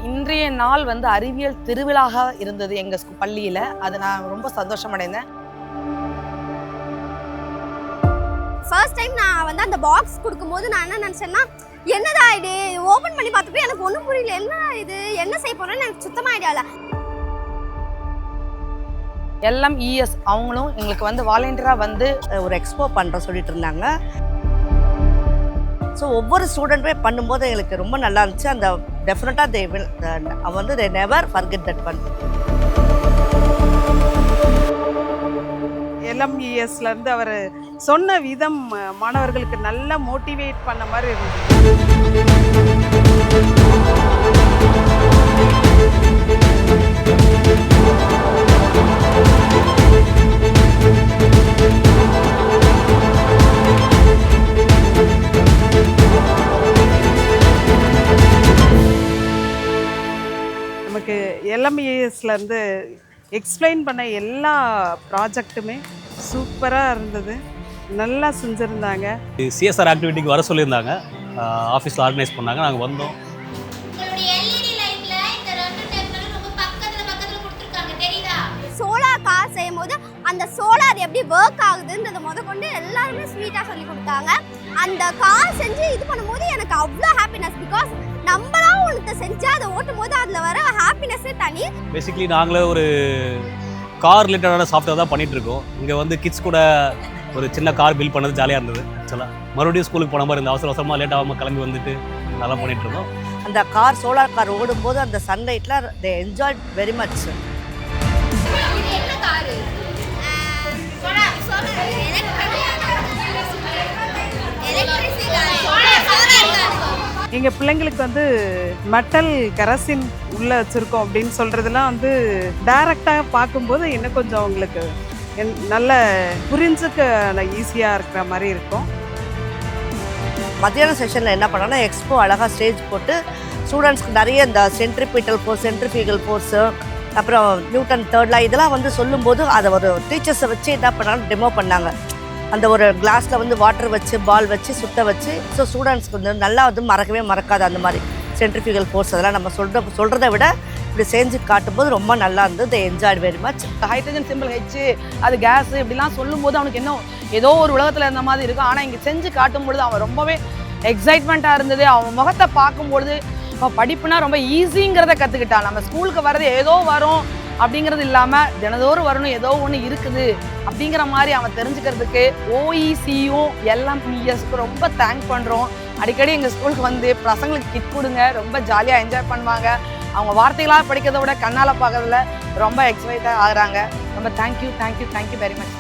இன்றைய நாள் வந்து அறிவியல் திருவிழாக இருந்தது எங்க பள்ளியில. அது நான் ரொம்ப சந்தோஷம் அடைந்தேன். ஃபர்ஸ்ட் டைம் நான் வந்து அந்த பாக்ஸ் கொடுக்கும்போது நான் என்ன நினச்சேன்னா, என்னடா இது ஓப்பன் பண்ணி பார்த்தப்போ எனக்கு ஒன்றும் புரியல. என்ன இது என்ன செய்ய போகிறேன்னு எனக்கு சுத்தமாக ஐடியா இல்லை. LMES அவங்களும் எங்களுக்கு வந்து வாலண்டியராக வந்து ஒரு எக்ஸ்போ பண்ணுற சொல்லிட்டு இருந்தாங்க. ஸோ ஒவ்வொரு ஸ்டூடெண்ட்டுமே பண்ணும்போது எங்களுக்கு ரொம்ப நல்லா இருந்துச்சு. அந்த டெஃபினட்டாக வந்து they never forget that one. LMESலேருந்து அவர் சொன்ன விதம் மாணவர்களுக்கு நல்லா மோட்டிவேட் பண்ண மாதிரி இருந்தது. நமக்கு LMESலேருந்து எக்ஸ்பிளைன் பண்ண எல்லா ப்ராஜெக்ட்டுமே சூப்பராக இருந்தது, நல்லா செஞ்சுருந்தாங்க. CSR ஆக்டிவிட்டிக்கு வர சொல்லியிருந்தாங்க, ஆஃபீஸில் ஆர்கனைஸ் பண்ணாங்க, நாங்கள் வந்தோம். சோலார் கார் செய்யும் போது அந்த சோலார் எப்படி ஒர்க் ஆகுதுன்றதை கொண்டு எல்லாருமே ஸ்வீட்டாக சொல்லி கொடுத்தாங்க. அந்த கார் செஞ்சு இது பண்ணும்போது எனக்கு அவ்வளோ ஹாப்பினஸ். பிகாஸ் நம்மளா ஒன்று செஞ்சு அதை ஓட்டும் போது அதில் வர ஹாப்பினஸ்ஸே தனி. பேசிக்லி நாங்களே ஒரு கார் ரிலேட்டடான சாஃப்ட்வேர் தான் பண்ணிகிட்டு இருக்கோம். இங்கே வந்து கிட்ஸ் கூட ஒரு சின்ன கார் பில்ட் பண்ணது ஜாலியாக இருந்தது. ஆக்சுவலாக மறுபடியும் ஸ்கூலுக்கு போன மாதிரி இந்த அவசரமாக லேட் ஆகாமல் கிளம்பி வந்துட்டு நல்லா பண்ணிகிட்டு இருக்கோம். அந்த கார் சோலார் கார் ஓடும்போது அந்த சன்லைட்டில் தே என்ஜாய் வெரி மச். எங்கள் பிள்ளைங்களுக்கு வந்து மெட்டல் கரசின் உள்ளே வச்சுருக்கோம் அப்படின்னு சொல்கிறதுலாம் வந்து டைரெக்டாக பார்க்கும்போது இன்னும் கொஞ்சம் அவங்களுக்கு நல்ல புரிஞ்சுக்க ஈஸியாக இருக்கிற மாதிரி இருக்கும். மத்தியான செஷனில் என்ன பண்ணோன்னா எக்ஸ்போ அழகாக ஸ்டேஜ் போட்டு ஸ்டூடெண்ட்ஸ்க்கு நிறைய இந்த சென்ட்ரிஃபியூகல் ஃபோர்ஸு அப்புறம் நியூட்டன் தேர்ட் லா இதெல்லாம் வந்து சொல்லும்போது அதை ஒரு டீச்சர்ஸை வச்சு என்ன பண்ணாலும் டெமோ பண்ணாங்க. அந்த ஒரு கிளாஸில் வந்து வாட்டர் வச்சு பால் வச்சு சுட்ட வச்சு ஸோ ஸ்டூடெண்ட்ஸ்க்கு வந்து நல்லா வந்து மறக்கவே மறக்காது. அந்த மாதிரி சென்ட்ரிஃபியூகல் ஃபோர்ஸ் அதெல்லாம் நம்ம சொல்கிறத விட இப்படி செஞ்சு காட்டும்போது ரொம்ப நல்லா இருந்தது. தே enjoyed very much. Hydrogen simple H அது கேஸ் இப்படிலாம் சொல்லும்போது அவனுக்கு இன்னும் ஏதோ ஒரு உலகத்தில் இருந்த மாதிரி இருக்கும். ஆனால் இங்கே செஞ்சு காட்டும்பொழுது அவன் ரொம்பவே எக்ஸைட்மெண்ட்டாக இருந்தது. அவன் முகத்தை பார்க்கும்பொழுது படிப்புனா ரொம்ப ஈஸிங்கிறத கற்றுக்கிட்டான். நம்ம ஸ்கூலுக்கு வர்றது ஏதோ வரும் அப்படிங்கிறது இல்லாமல் தினதோறும் வரணும், ஏதோ ஒன்று இருக்குது அப்படிங்கிற மாதிரி அவன் தெரிஞ்சுக்கிறதுக்கு OECயும் LMESக்கு ரொம்ப தேங்க் பண்ணுறோம். அடிக்கடி எங்கள் ஸ்கூலுக்கு வந்து பசங்களுக்கு கிட் கொடுங்க, ரொம்ப ஜாலியாக என்ஜாய் பண்ணுவாங்க. அவங்க வார்த்தைகளாக படிக்கிறத விட கண்ணால் பார்க்கறதுல ரொம்ப எக்ஸைட்டாக ஆகுறாங்க. ரொம்ப தேங்க்யூ வெரி மச்.